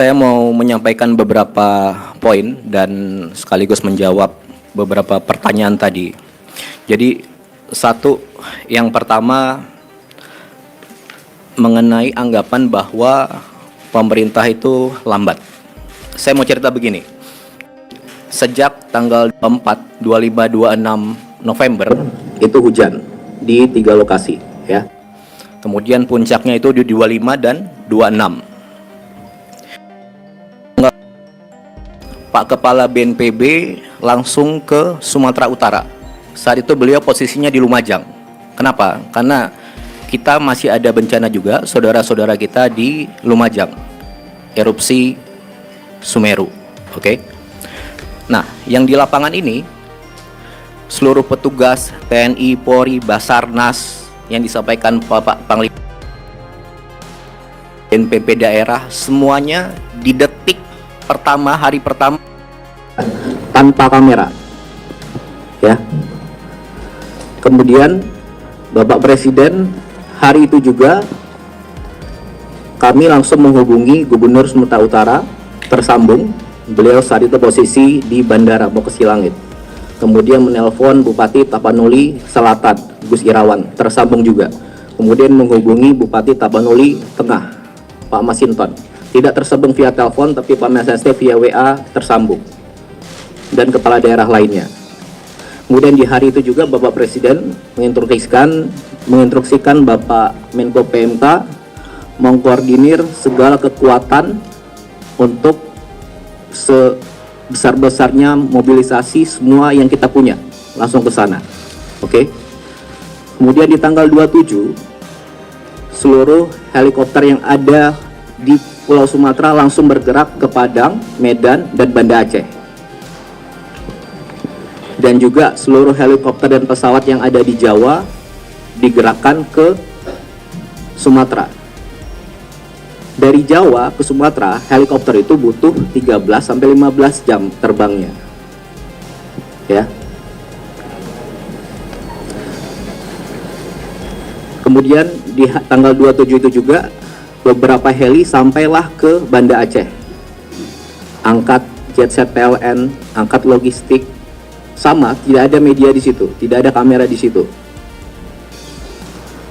Saya mau menyampaikan beberapa poin dan sekaligus menjawab beberapa pertanyaan tadi. Jadi yang pertama mengenai anggapan bahwa pemerintah itu lambat. Saya mau cerita begini. Sejak tanggal 4, 25, 26 November itu hujan di 3 lokasi ya. Kemudian puncaknya itu di 25 dan 26. Pak Kepala BNPB langsung ke Sumatera Utara. Saat itu beliau posisinya di Lumajang. Kenapa? Karena kita masih ada bencana juga, saudara-saudara kita di Lumajang, erupsi Sumeru. Oke. Nah, yang di lapangan ini, seluruh petugas TNI, Polri, Basarnas yang disampaikan Bapak Panglima BNPB daerah, semuanya di detik pertama, hari pertama tanpa kamera ya. Kemudian Bapak Presiden hari itu juga kami langsung menghubungi Gubernur Sumatera Utara, tersambung. Beliau saat itu posisi di Bandara mau ke Silangit. Kemudian menelpon Bupati Tapanuli Selatan, Gus Irawan, tersambung juga. Kemudian menghubungi Bupati Tapanuli Tengah, Pak Masinton. Tidak tersambung via telepon, tapi Pak Meseste via WA tersambung. Dan kepala daerah lainnya. Kemudian di hari itu juga Bapak Presiden menginstruksikan Bapak Menko PMK mengkoordinir segala kekuatan untuk sebesar-besarnya mobilisasi semua yang kita punya langsung ke sana. Oke. Kemudian di tanggal 27 seluruh helikopter yang ada di Pulau Sumatera langsung bergerak ke Padang, Medan, dan Banda Aceh. Dan juga seluruh helikopter dan pesawat yang ada di Jawa digerakkan ke Sumatera. Dari Jawa ke Sumatera, helikopter itu butuh 13-15 jam terbangnya. Ya. Kemudian di tanggal 27 itu juga beberapa heli sampailah ke Banda Aceh, angkat jetset PLN, angkat logistik, sama tidak ada media di situ, tidak ada kamera di situ.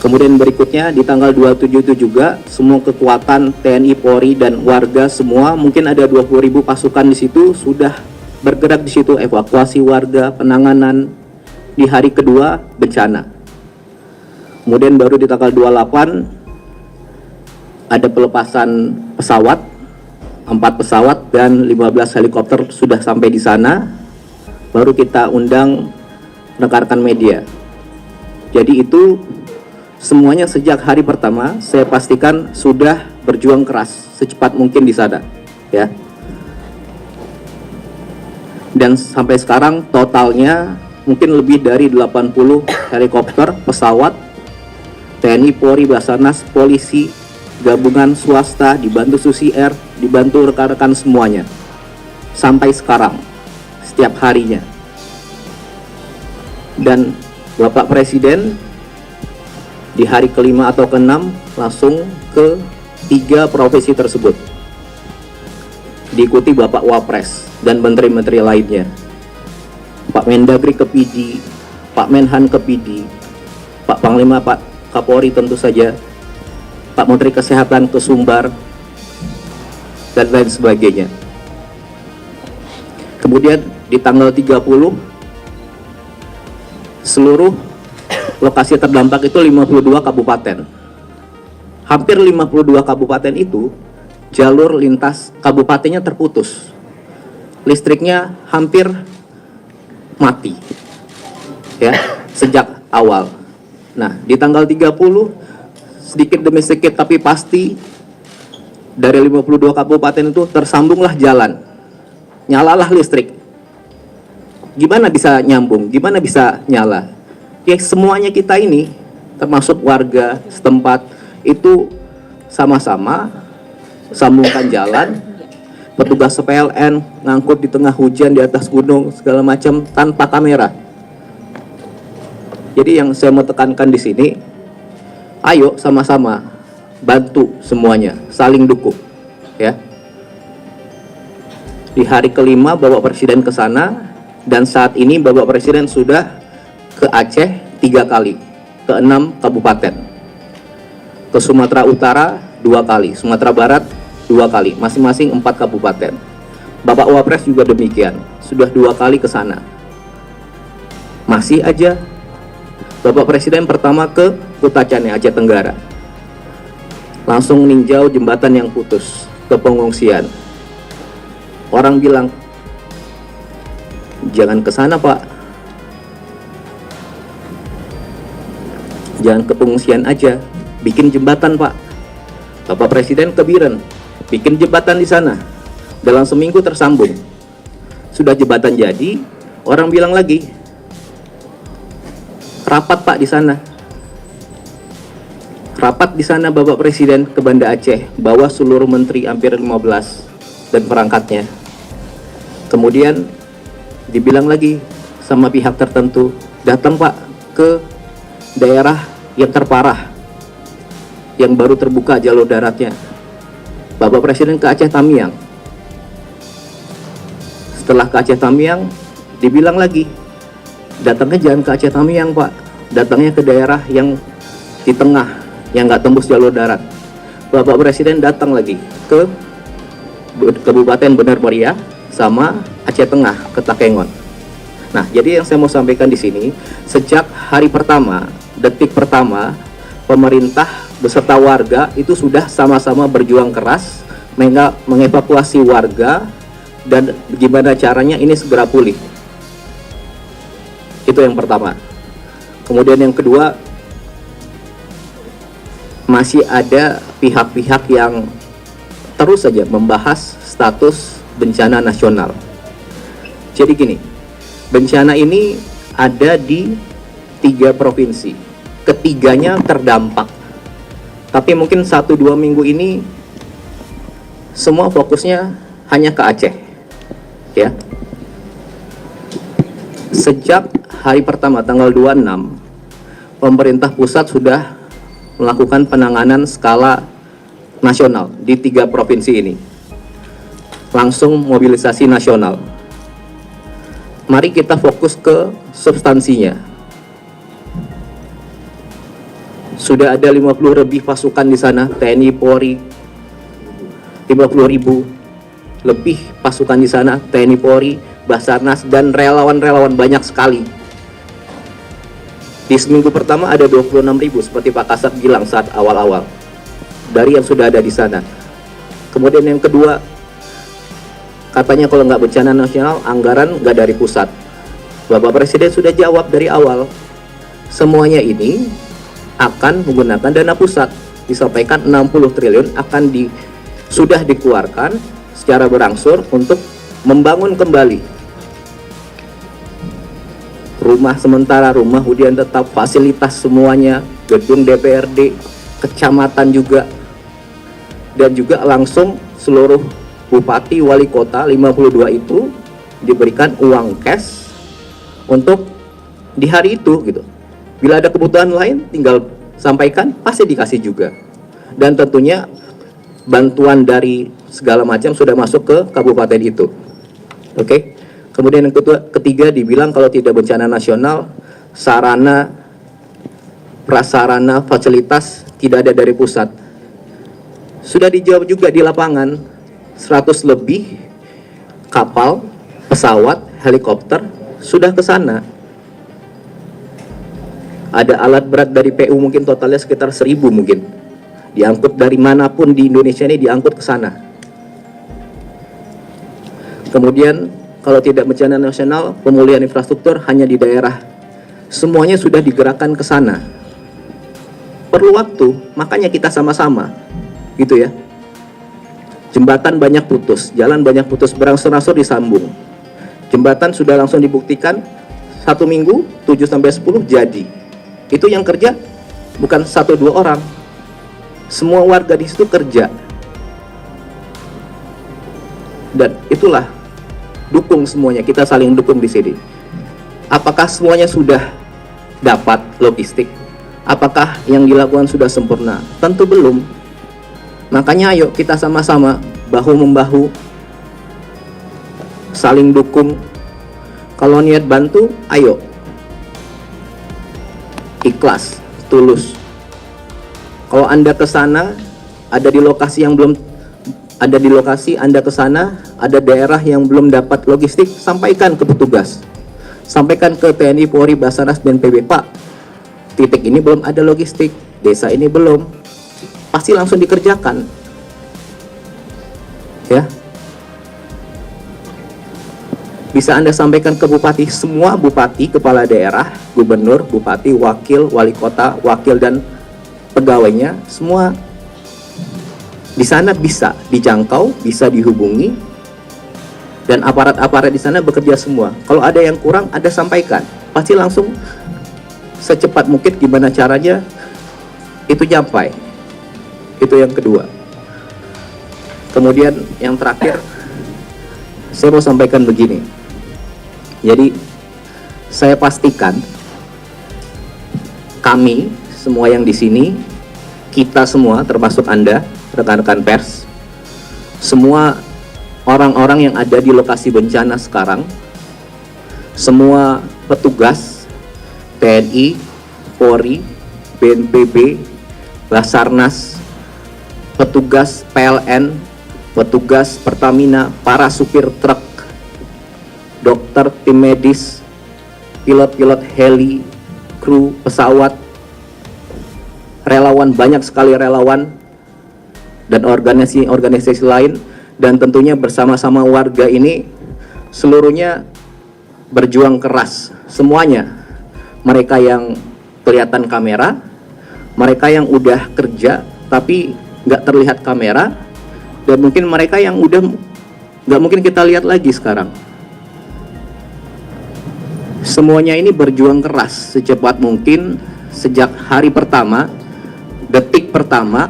Kemudian berikutnya di tanggal 27 itu juga semua kekuatan TNI, Polri dan warga semua, mungkin ada 20.000 pasukan di situ sudah bergerak di situ, evakuasi warga, penanganan di hari kedua bencana. Kemudian baru di tanggal 28 ada pelepasan pesawat, 4 pesawat dan 15 helikopter sudah sampai di sana. Baru kita undang rekan-rekan media. Jadi itu semuanya sejak hari pertama saya pastikan sudah berjuang keras secepat mungkin di sana, ya. Dan sampai sekarang totalnya mungkin lebih dari 80 helikopter, pesawat, TNI, Polri, Basarnas, polisi, gabungan swasta, dibantu Susi Air, dibantu rekan-rekan semuanya sampai sekarang setiap harinya. Dan Bapak Presiden di hari kelima atau keenam langsung ke 3 provinsi tersebut, diikuti Bapak Wapres dan menteri-menteri lainnya, Pak Mendagri ke PD, Pak Menhan ke PD, Pak Panglima, Pak Kapolri tentu saja, Pak Menteri Kesehatan ke Sumbar, dan lain sebagainya. Kemudian di tanggal 30, seluruh lokasi terdampak itu 52 kabupaten. Hampir 52 kabupaten itu, jalur lintas kabupatennya terputus. Listriknya hampir mati, ya, sejak awal. Nah, di tanggal 30, sedikit demi sedikit tapi pasti dari 52 kabupaten itu tersambunglah jalan, nyalalah listrik. Gimana bisa nyambung, gimana bisa nyala? Ya semuanya kita ini termasuk warga setempat itu sama-sama sambungkan jalan. Petugas PLN ngangkut di tengah hujan di atas gunung segala macam tanpa kamera. Jadi yang saya mau tekankan di sini, ayo sama-sama bantu semuanya, saling dukung, ya. Di hari kelima Bapak Presiden ke sana, dan saat ini Bapak Presiden sudah ke Aceh 3 kali, ke 6 kabupaten. Ke Sumatera Utara 2 kali, Sumatera Barat 2 kali, masing-masing 4 kabupaten. Bapak Wapres juga demikian, sudah 2 kali ke sana. Masih aja Bapak Presiden pertama ke Kutacane, Aceh Tenggara. Langsung meninjau jembatan yang putus, ke pengungsian. Orang bilang, jangan ke sana Pak, jangan ke pengungsian aja, bikin jembatan Pak. Bapak Presiden ke Biren, bikin jembatan di sana, dalam seminggu tersambung. Sudah jembatan jadi, orang bilang lagi, rapat Pak di sana. Rapat di sana Bapak Presiden ke Banda Aceh, bawa seluruh menteri hampir 15 dan perangkatnya. Kemudian dibilang lagi sama pihak tertentu, datang Pak ke daerah yang terparah, yang baru terbuka jalur daratnya. Bapak Presiden ke Aceh Tamiang. Setelah ke Aceh Tamiang, dibilang lagi, datangnya jangan ke Aceh Tamiang Pak, datangnya ke daerah yang di tengah, yang nggak tembus jalur darat. Bapak Presiden datang lagi ke Kabupaten Benar Meriah sama Aceh Tengah, ke Takengon. Nah, jadi yang saya mau sampaikan di sini, sejak hari pertama, detik pertama, pemerintah beserta warga itu sudah sama-sama berjuang keras mengevakuasi warga dan gimana caranya ini segera pulih. Itu yang pertama. Kemudian yang kedua, masih ada pihak-pihak yang terus saja membahas status bencana nasional. Jadi gini, bencana ini ada di 3 provinsi, ketiganya terdampak. Tapi mungkin 1-2 minggu ini semua fokusnya hanya ke Aceh, ya. Sejak hari pertama tanggal 26, pemerintah pusat sudah melakukan penanganan skala nasional di 3 provinsi ini. Langsung mobilisasi nasional. Mari kita fokus ke substansinya. Sudah ada 50 lebih pasukan di sana, TNI, Polri, 50.000 lebih pasukan di sana, TNI, Polri, Basarnas, dan relawan-relawan banyak sekali. Di seminggu pertama ada 26.000 seperti Pak Kasat bilang saat awal-awal dari yang sudah ada di sana. Kemudian yang kedua, katanya kalau nggak bencana nasional, anggaran nggak dari pusat. Bapak Presiden sudah jawab dari awal, semuanya ini akan menggunakan dana pusat. Disampaikan 60 triliun sudah dikeluarkan secara berangsur untuk membangun kembali rumah sementara, rumah hunian tetap, fasilitas semuanya, gedung DPRD, kecamatan juga, dan juga langsung seluruh bupati, wali kota 52 itu diberikan uang cash untuk di hari itu gitu. Bila ada kebutuhan lain tinggal sampaikan, pasti dikasih juga. Dan tentunya bantuan dari segala macam sudah masuk ke kabupaten itu. Oke. Kemudian yang ketiga dibilang kalau tidak bencana nasional, sarana, prasarana, fasilitas tidak ada dari pusat. Sudah dijawab juga di lapangan, 100 lebih kapal, pesawat, helikopter sudah ke sana. Ada alat berat dari PU mungkin totalnya sekitar 1.000 mungkin. Diangkut dari manapun di Indonesia ini, diangkut ke sana. Kemudian kalau tidak bencana nasional, pemulihan infrastruktur hanya di daerah. Semuanya sudah digerakkan ke sana. Perlu waktu, makanya kita sama-sama, gitu ya. Jembatan banyak putus, jalan banyak putus, berangsur-angsur disambung. Jembatan sudah langsung dibuktikan, 1 minggu, 7-10 jadi. Itu yang kerja bukan 1-2 orang. Semua warga di situ kerja. Dan itulah, dukung semuanya, kita saling dukung di sini. Apakah semuanya sudah dapat logistik? Apakah yang dilakukan sudah sempurna? Tentu belum. Makanya ayo kita sama-sama bahu-membahu saling dukung. Kalau niat bantu, ayo. Ikhlas, tulus. Kalau Anda ke sana, ada di lokasi yang belum ada di lokasi Anda ke sana, ada daerah yang belum dapat logistik, sampaikan ke petugas. Sampaikan ke TNI, Polri, Basarnas, BNPB, Pak, titik ini belum ada logistik, desa ini belum. Pasti langsung dikerjakan. Ya. Bisa Anda sampaikan ke bupati, semua bupati, kepala daerah, gubernur, bupati, wakil, wali kota, wakil dan pegawainya, semua di sana bisa dijangkau, bisa dihubungi, dan aparat-aparat di sana bekerja semua. Kalau ada yang kurang, Anda sampaikan, pasti langsung secepat mungkin gimana caranya itu nyampai. Itu yang kedua. Kemudian yang terakhir, saya mau sampaikan begini. Jadi saya pastikan kami semua yang di sini, kita semua termasuk Anda, rekan-rekan pers, semua orang-orang yang ada di lokasi bencana sekarang, semua petugas TNI, Polri, BNPB, Basarnas, petugas PLN, petugas Pertamina, para supir truk, dokter, tim medis, pilot-pilot heli, kru pesawat, relawan, banyak sekali relawan, dan organisasi-organisasi lain, dan tentunya bersama-sama warga ini seluruhnya berjuang keras, semuanya. Mereka yang kelihatan kamera, mereka yang udah kerja tapi nggak terlihat kamera, dan mungkin mereka yang udah nggak mungkin kita lihat lagi sekarang. Semuanya ini berjuang keras secepat mungkin sejak hari pertama, detik pertama,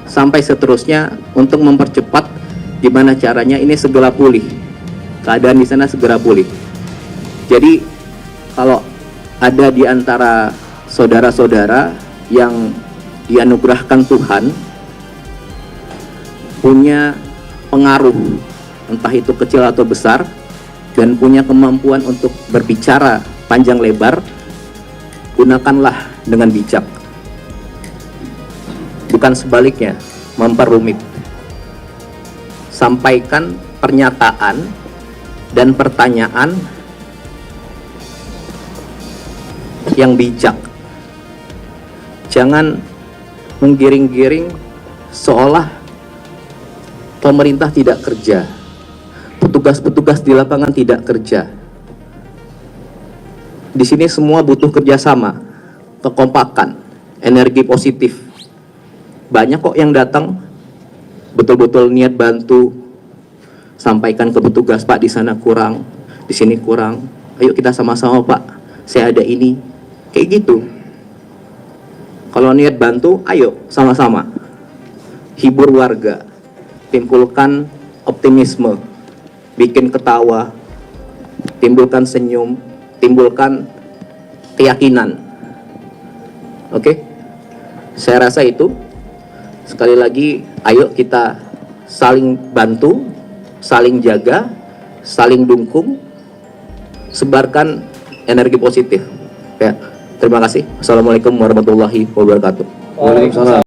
sampai seterusnya untuk mempercepat gimana caranya ini segera pulih, keadaan di sana segera pulih. Jadi kalau ada di antara saudara-saudara yang dianugerahkan Tuhan punya pengaruh, entah itu kecil atau besar, dan punya kemampuan untuk berbicara panjang lebar, gunakanlah dengan bijak, bukan sebaliknya memperumit. Sampaikan pernyataan dan pertanyaan yang bijak. Jangan menggiring-giring seolah pemerintah tidak kerja, petugas-petugas di lapangan tidak kerja. Di sini semua butuh kerjasama, kekompakan, energi positif. Banyak kok yang datang betul-betul niat bantu, sampaikan ke petugas, Pak, di sana kurang, di sini kurang. Ayo kita sama-sama, Pak, saya ada ini. Kayak gitu. Kalau niat bantu, ayo sama-sama. Hibur warga, timbulkan optimisme, bikin ketawa, timbulkan senyum, timbulkan keyakinan. Oke? Saya rasa itu. Sekali lagi, ayo kita saling bantu, saling jaga, saling dukung, sebarkan energi positif. Ya, terima kasih. Assalamualaikum warahmatullahi wabarakatuh. Waalaikumsalam.